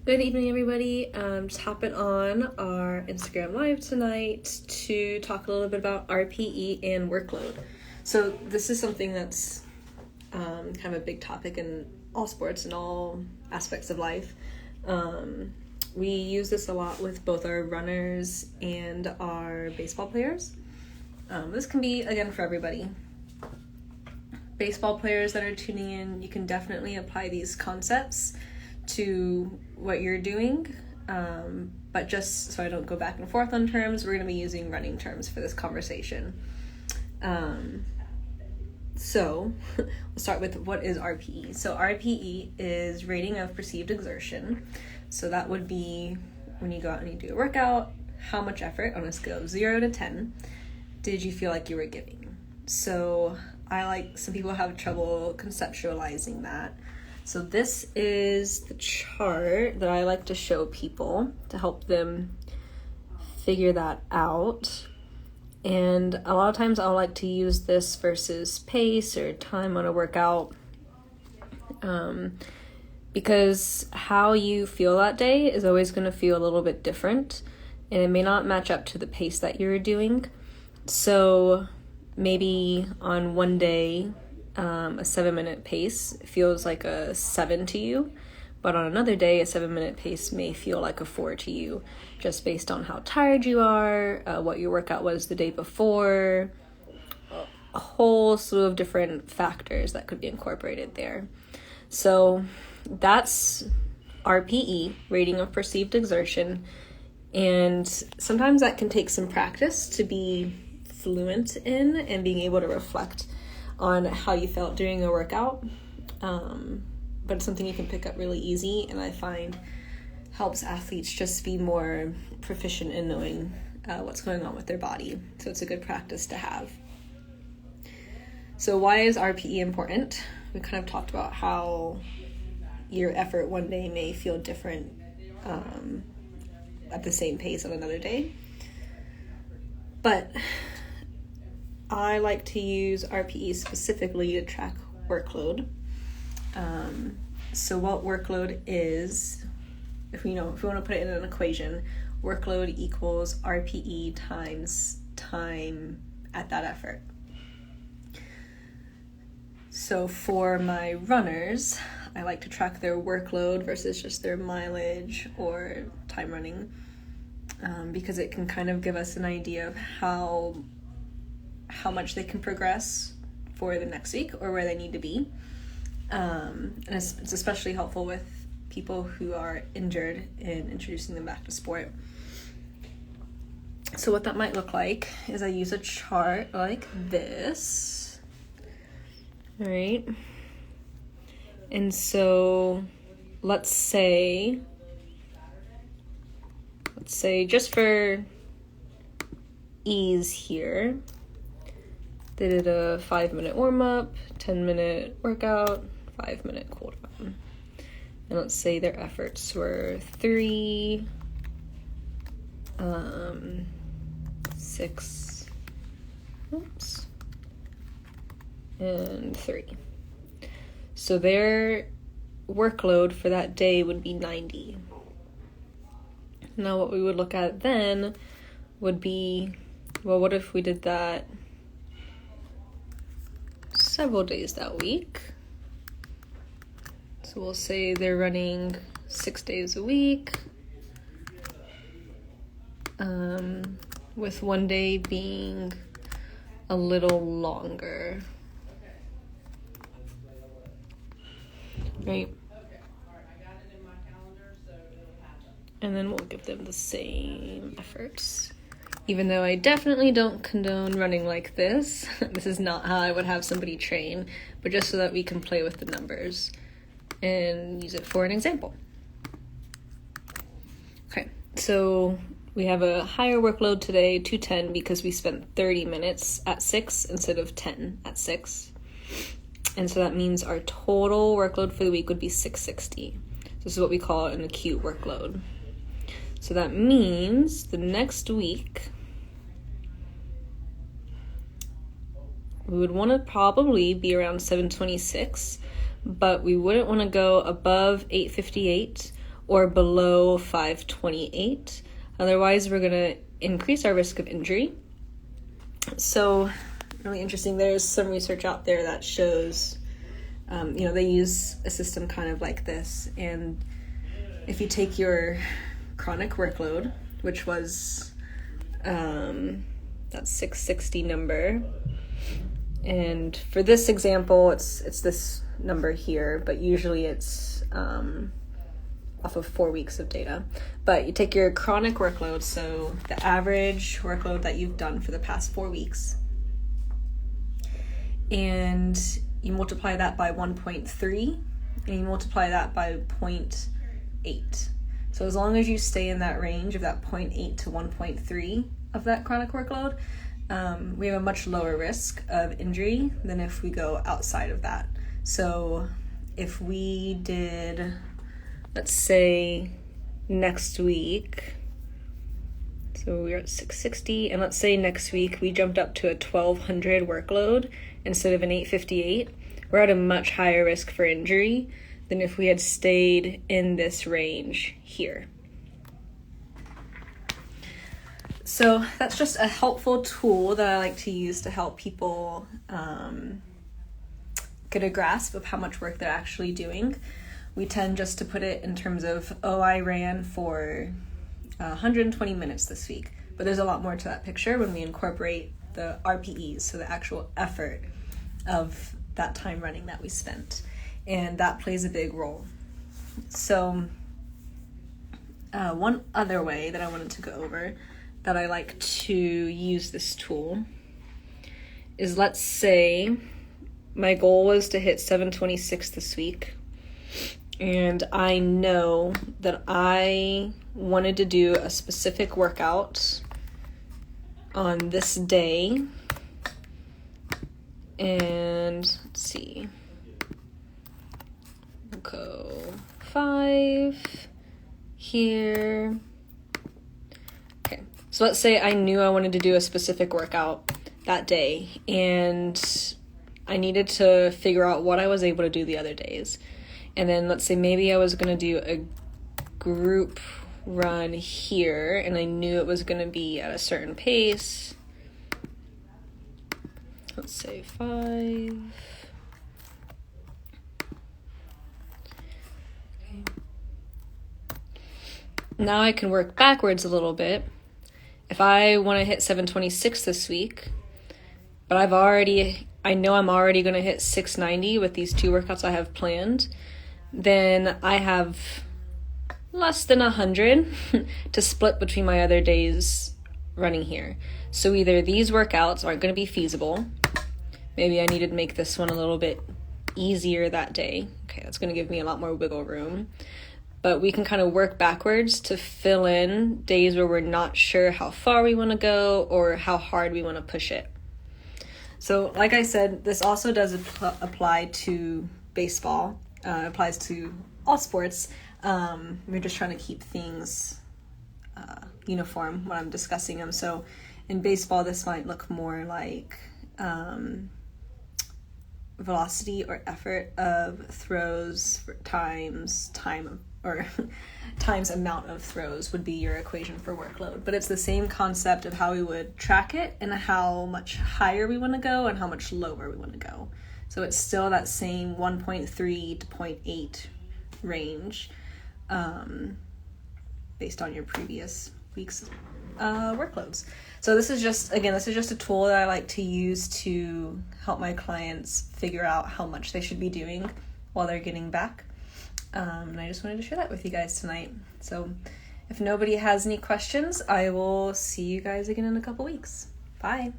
Good evening, everybody. Just hopping on our Instagram Live tonight to talk a little bit about RPE and workload. So this is something that's kind of a big topic in all sports and all aspects of life. We use this a lot with both our runners and our baseball players. This can be, again, for everybody. Baseball players that are tuning in, you can definitely apply these concepts to what you're doing, but just so I don't go back and forth on terms, we're going to be using running terms for this conversation. So we'll start with what is RPE. So RPE is rating of perceived exertion. So that would be when you go out and you do a workout, how much effort on a scale of 0 to 10 did you feel like you were giving? So some people have trouble conceptualizing that. So this is the chart that I like to show people to help them figure that out. And a lot of times I'll like to use this versus pace or time on a workout, because how you feel that day is always going to feel a little bit different, and it may not match up to the pace that you're doing. So maybe on one day, a 7-minute pace feels like a 7 to you, but on another day, a 7-minute pace may feel like a 4 to you, just based on how tired you are, what your workout was the day before, a whole slew of different factors that could be incorporated there. So that's RPE, rating of perceived exertion, and sometimes that can take some practice to be fluent in and being able to reflect on how you felt during a workout, but it's something you can pick up really easy, and I find helps athletes just be more proficient in knowing what's going on with their body. So it's a good practice to have. So why is RPE important? We kind of talked about how your effort one day may feel different at the same pace on another day, but I like to use RPE specifically to track workload. So what workload is, if we want to put it in an equation, workload equals RPE times time at that effort. So for my runners, I like to track their workload versus just their mileage or time running, because it can kind of give us an idea of how much they can progress for the next week or where they need to be. And it's especially helpful with people who are injured in introducing them back to sport. So what that might look like is I use a chart like this. All right. And so let's say just for ease here, they did a 5-minute warm-up, 10-minute workout, 5-minute cool down. And let's say their efforts were 3, 6, and 3. So their workload for that day would be 90. Now what we would look at then would be, well, what if we did that several days that week? So we'll say they're running 6 days a week, with one day being a little longer, right? And then we'll give them the same efforts. Even though I definitely don't condone running like this, this is not how I would have somebody train, but just so that we can play with the numbers and use it for an example. Okay, so we have a higher workload today, 210, because we spent 30 minutes at 6 instead of 10 at 6. And so that means our total workload for the week would be 660. This is what we call an acute workload. So that means the next week, we would want to probably be around 726, but we wouldn't want to go above 858 or below 528. Otherwise, we're going to increase our risk of injury. So, really interesting. There's some research out there that shows, they use a system kind of like this. And if you take your chronic workload, which was that 660 number, and for this example, it's this number here, but usually it's off of 4 weeks of data. But you take your chronic workload, so the average workload that you've done for the past 4 weeks, and you multiply that by 1.3, and you multiply that by 0.8. So as long as you stay in that range of that 0.8 to 1.3 of that chronic workload, we have a much lower risk of injury than if we go outside of that. So if we did, let's say next week, so we're at 660, and let's say next week we jumped up to a 1200 workload instead of an 858, we're at a much higher risk for injury than if we had stayed in this range here. So that's just a helpful tool that I like to use to help people get a grasp of how much work they're actually doing. We tend just to put it in terms of, I ran for 120 minutes this week. But there's a lot more to that picture when we incorporate the RPEs, so the actual effort of that time running that we spent. And that plays a big role. So one other way that I wanted to go over that I like to use this tool is, let's say my goal was to hit 726 this week, and I know that I wanted to do a specific workout on this day, and let's see, we'll go 5 here. Okay, so let's say I knew I wanted to do a specific workout that day, and I needed to figure out what I was able to do the other days. And then let's say maybe I was going to do a group run here, and I knew it was going to be at a certain pace. Let's say 5. Okay. Now I can work backwards a little bit. If I want to hit 726 this week, but I know I'm already going to hit 690 with these 2 workouts I have planned, then I have less than 100 to split between my other days running here. So either these workouts aren't going to be feasible. Maybe I needed to make this one a little bit easier that day. Okay, that's going to give me a lot more wiggle room. But we can kind of work backwards to fill in days where we're not sure how far we want to go or how hard we want to push it. So like I said, this also does apply to baseball. It applies to all sports. We're just trying to keep things uniform when I'm discussing them. So in baseball, this might look more like velocity or effort of throws times amount of throws would be your equation for workload. But it's the same concept of how we would track it and how much higher we want to go and how much lower we want to go. So it's still that same 1.3 to 0.8 range based on your previous week's workloads. So this is just a tool that I like to use to help my clients figure out how much they should be doing while they're getting back. And I just wanted to share that with you guys tonight. So if nobody has any questions, I will see you guys again in a couple weeks. Bye.